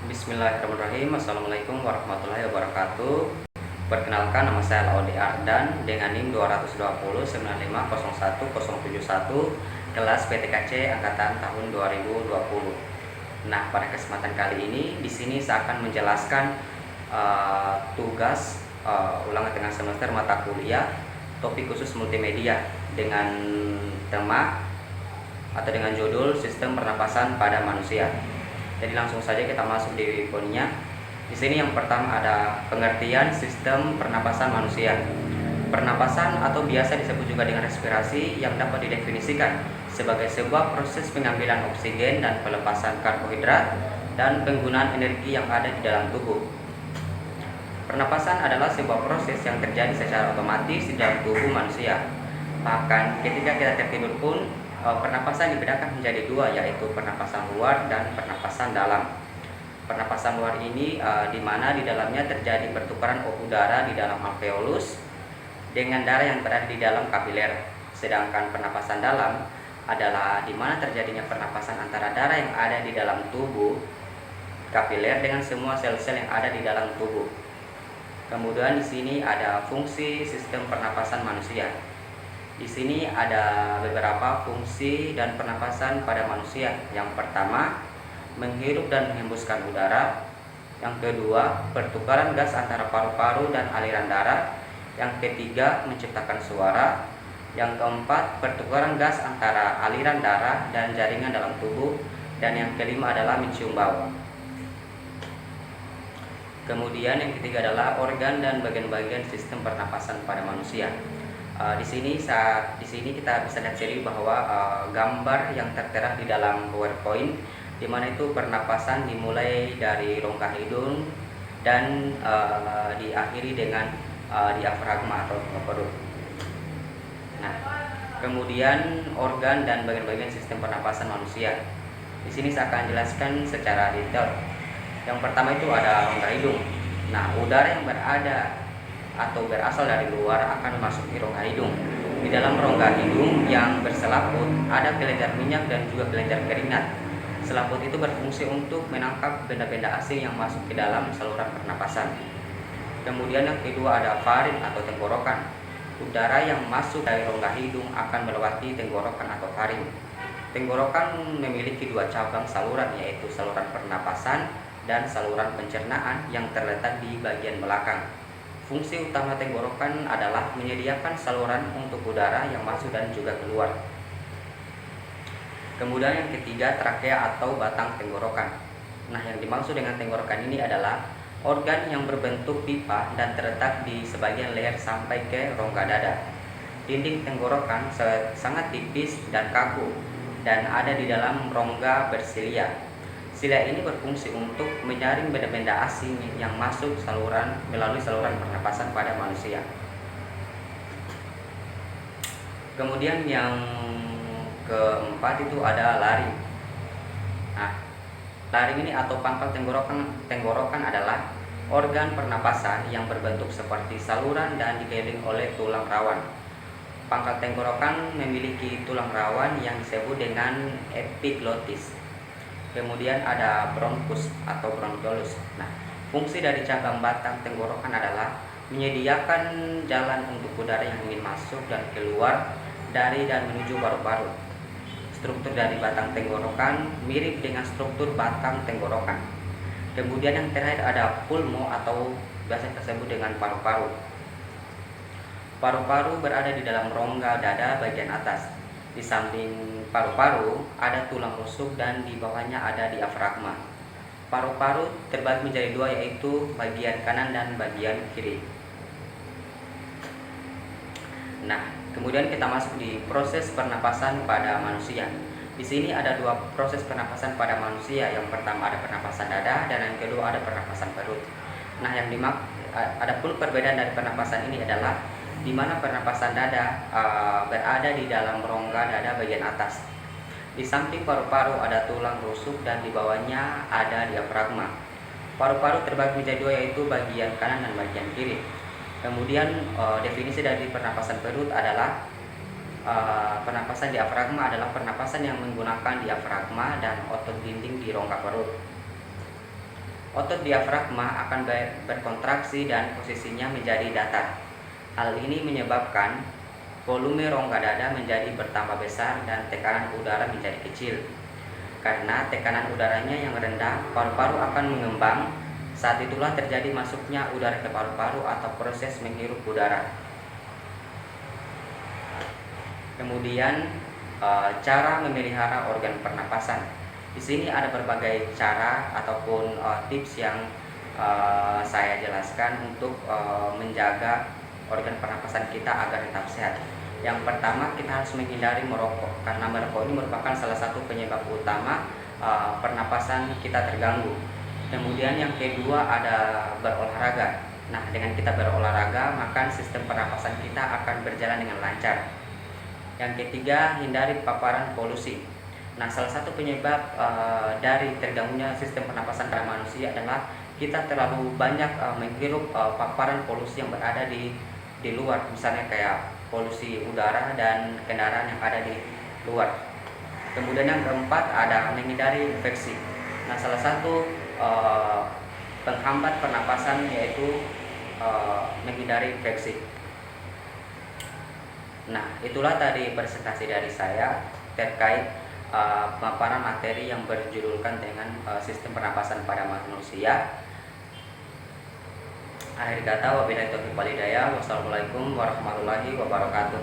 Bismillahirrahmanirrahim. Assalamualaikum warahmatullahi wabarakatuh. Perkenalkan, nama saya Laode Ardan dengan NIM 220 9501071 kelas PTKC angkatan tahun 2020. Nah, pada kesempatan kali ini di sini saya akan menjelaskan tugas ulangan tengah semester mata kuliah topik khusus multimedia dengan tema atau dengan judul Sistem Pernapasan pada Manusia. Jadi langsung saja kita masuk di poinnya. Di sini yang pertama ada pengertian sistem pernapasan manusia. Pernapasan atau biasa disebut juga dengan respirasi yang dapat didefinisikan sebagai sebuah proses pengambilan oksigen dan pelepasan karbohidrat dan penggunaan energi yang ada di dalam tubuh. Pernapasan adalah sebuah proses yang terjadi secara otomatis di dalam tubuh manusia. Bahkan ketika kita tertidur pun pernapasan dibedakan menjadi dua, yaitu pernapasan luar dan pernapasan dalam. Pernapasan luar ini di mana di dalamnya terjadi pertukaran udara di dalam alveolus dengan darah yang berada di dalam kapiler. Sedangkan pernapasan dalam adalah di mana terjadinya pernapasan antara darah yang ada di dalam tubuh kapiler dengan semua sel-sel yang ada di dalam tubuh. Kemudian di sini ada fungsi sistem pernapasan manusia. Di sini ada beberapa fungsi dan pernapasan pada manusia. Yang pertama, menghirup dan menghembuskan udara. Yang kedua, pertukaran gas antara paru-paru dan aliran darah. Yang ketiga, menciptakan suara. Yang keempat, pertukaran gas antara aliran darah dan jaringan dalam tubuh. Dan yang kelima adalah mencium bau. Kemudian yang ketiga adalah organ dan bagian-bagian sistem pernapasan pada manusia. Di sini kita bisa lihat sendiri bahwa gambar yang tertera di dalam PowerPoint, di mana itu pernapasan dimulai dari rongga hidung dan diakhiri dengan diafragma atau perut. Nah, kemudian organ dan bagian-bagian sistem pernapasan manusia. Di sini saya akan jelaskan secara detail. Yang pertama itu ada rongga hidung. Nah, udara yang berada atau berasal dari luar akan memasuki rongga hidung. Di dalam rongga hidung yang berselaput ada kelenjar minyak dan juga kelenjar keringat. Selaput itu berfungsi untuk menangkap benda-benda asing yang masuk ke dalam saluran pernapasan. Kemudian yang kedua ada faring atau tenggorokan. Udara yang masuk dari rongga hidung akan melewati tenggorokan atau faring. Tenggorokan memiliki dua cabang saluran, yaitu saluran pernapasan dan saluran pencernaan yang terletak di bagian belakang. Fungsi utama tenggorokan adalah menyediakan saluran untuk udara yang masuk dan juga keluar. Kemudian yang ketiga, trakea atau batang tenggorokan. Nah, yang dimaksud dengan tenggorokan ini adalah organ yang berbentuk pipa dan terletak di sebagian leher sampai ke rongga dada. Dinding tenggorokan sangat tipis dan kaku dan ada di dalam rongga bersilia. Silia ini berfungsi untuk menyaring benda-benda asing yang masuk melalui saluran pernapasan pada manusia. Kemudian yang keempat itu ada laring. Nah, laring ini atau pangkal tenggorokan adalah organ pernapasan yang berbentuk seperti saluran dan dikelilingi oleh tulang rawan. Pangkal tenggorokan memiliki tulang rawan yang disebut dengan epiglotis. Kemudian ada bronkus atau bronchiolus. Nah, fungsi dari cabang batang tenggorokan adalah menyediakan jalan untuk udara yang ingin masuk dan keluar dari dan menuju paru-paru. Struktur dari batang tenggorokan mirip dengan struktur batang tenggorokan. Kemudian yang terakhir ada pulmo atau biasa disebut dengan paru-paru. Paru-paru berada di dalam rongga dada bagian atas. Di samping paru-paru ada tulang rusuk dan di bawahnya ada diafragma. Paru-paru terbagi menjadi dua, yaitu bagian kanan dan bagian kiri. Nah, kemudian kita masuk di proses pernapasan pada manusia. Di sini ada dua proses pernapasan pada manusia. Yang pertama ada pernapasan dada dan yang kedua ada pernapasan perut. Nah, adapun perbedaan dari pernapasan ini adalah di mana pernapasan dada berada di dalam rongga dada bagian atas. Di samping paru-paru ada tulang rusuk dan di bawahnya ada diafragma. Paru-paru terbagi menjadi dua, yaitu bagian kanan dan bagian kiri. Kemudian definisi dari pernapasan perut adalah pernapasan diafragma adalah pernapasan yang menggunakan diafragma dan otot dinding di rongga perut. Otot diafragma akan berkontraksi dan posisinya menjadi datar. Hal ini menyebabkan volume rongga dada menjadi bertambah besar dan tekanan udara menjadi kecil. Karena tekanan udaranya yang rendah, paru-paru akan mengembang. Saat itulah terjadi masuknya udara ke paru-paru atau proses menghirup udara. Kemudian cara memelihara organ pernapasan. Di sini ada berbagai cara ataupun tips yang saya jelaskan untuk menjaga organ pernapasan kita agar tetap sehat. Yang pertama, kita harus menghindari merokok karena merokok ini merupakan salah satu penyebab utama pernapasan kita terganggu. Kemudian yang kedua ada berolahraga. Nah, dengan kita berolahraga, maka sistem pernapasan kita akan berjalan dengan lancar. Yang ketiga, hindari paparan polusi. Nah, salah satu penyebab dari terganggunya sistem pernapasan pada manusia adalah kita terlalu banyak menghirup paparan polusi yang berada di luar, misalnya kayak polusi udara dan kendaraan yang ada di luar. Kemudian yang keempat ada menghindari infeksi. Nah, salah satu penghambat pernapasan yaitu menghindari infeksi. Nah, itulah tadi presentasi dari saya terkait pemaparan materi yang berjudulkan dengan sistem pernapasan pada manusia. Akhir kata, wabillahi taufiq wal hidayah. Wassalamualaikum warahmatullahi wabarakatuh.